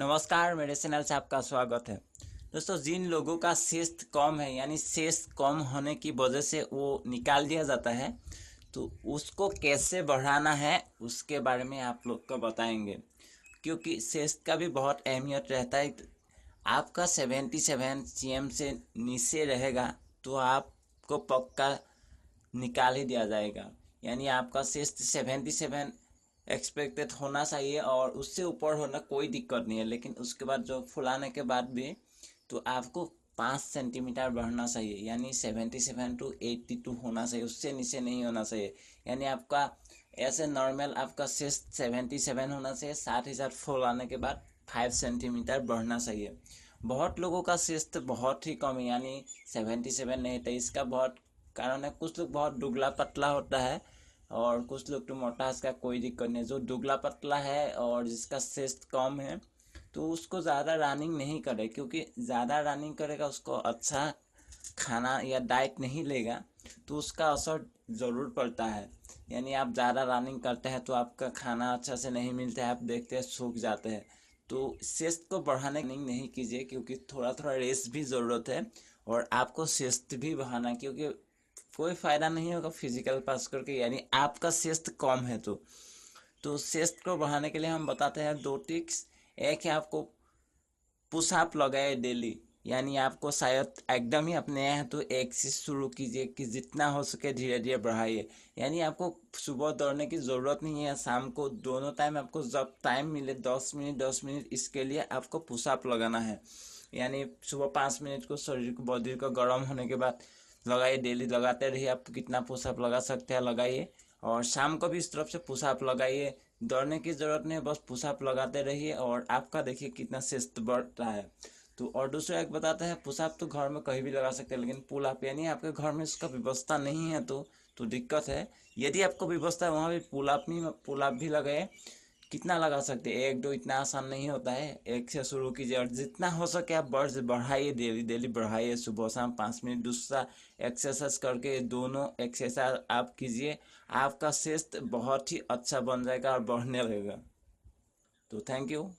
नमस्कार, मेरे चैनल से आपका स्वागत है। दोस्तों, जिन लोगों का सेहत कम है यानी सेहत कम होने की वजह से वो निकाल दिया जाता है, तो उसको कैसे बढ़ाना है उसके बारे में आप लोग को बताएंगे। क्योंकि सेहत का भी बहुत अहमियत रहता है। आपका 77 cm से नीचे रहेगा तो आपको पक्का निकाल ही दिया जाएगा। यानी आपका 77 एक्सपेक्टेड होना चाहिए और उससे ऊपर होना कोई दिक्कत नहीं है। लेकिन उसके बाद जो फुलाने के बाद भी तो आपको 5 सेंटीमीटर बढ़ना चाहिए। यानी 77 to 82 होना चाहिए, उससे नीचे नहीं होना चाहिए। यानी आपका ऐसे नॉर्मल आपका 77 होना चाहिए, साथ ही साथ फुलाने के बाद 5 सेंटीमीटर बढ़ना चाहिए। बहुत लोगों का शिस्त बहुत ही कम है, यानी 77 नहीं था। इसका बहुत कारण है। कुछ लोग बहुत दुबला पतला होता है और कुछ लोग तो मोटा है, इसका कोई दिक्कत नहीं। जो दुबला पतला है और जिसका शिस्त कम है तो उसको ज़्यादा रनिंग नहीं करे, क्योंकि ज़्यादा रनिंग करेगा उसको अच्छा खाना या डाइट नहीं लेगा तो उसका असर ज़रूर पड़ता है। यानी आप ज़्यादा रनिंग करते हैं तो आपका खाना अच्छा से नहीं मिलता है, आप देखते हैं सूख जाते हैं। तो सेहत को बढ़ाने नहीं कीजिए, क्योंकि थोड़ा थोड़ा रेस्ट भी ज़रूरत है और आपको सेहत भी बढ़ाना, क्योंकि कोई फ़ायदा नहीं होगा फिजिकल पास करके। यानी आपका सेहत कम है तो सेहत को बढ़ाने के लिए हम बताते हैं दो टिप्स। एक है आपको पुशअप लगाए डेली। यानी आपको शायद एकदम ही अपने हैं तो एक से शुरू कीजिए कि जितना हो सके धीरे धीरे बढ़ाइए। यानी आपको सुबह दौड़ने की ज़रूरत नहीं है, शाम को दोनों टाइम आपको जब टाइम मिले 10 मिनट इसके लिए आपको पुशअप लगाना है। यानी सुबह 5 मिनट को शरीर को बॉडी को गर्म होने के बाद लगाइए। डेली लगाते रहिए। आप कितना पुशअप लगा सकते हैं लगाइए, और शाम को भी इस तरफ से पुशअप लगाइए। दौड़ने की ज़रूरत नहीं है, बस पुशअप लगाते रहिए और आपका देखिए कितना सेहत बढ़ रहा है। तो और दूसरा एक बताते हैं, पुशअप तो घर में कहीं भी लगा सकते हैं, लेकिन पुल अप यानी आपके घर में इसका व्यवस्था नहीं है तो दिक्कत है। यदि आपको व्यवस्था है वहाँ भी पुल अप भी लगाए। कितना लगा सकते हैं, एक दो, इतना आसान नहीं होता है। एक से शुरू कीजिए और जितना हो सके आप बढ़ाइए, डेली डेली बढ़ाइए, सुबह शाम 5 मिनट। दूसरा एक्सरसाइज करके दोनों एक्सरसाइज आप कीजिए, आपका सेहत बहुत ही अच्छा बन जाएगा और बढ़ने लगेगा। तो थैंक यू।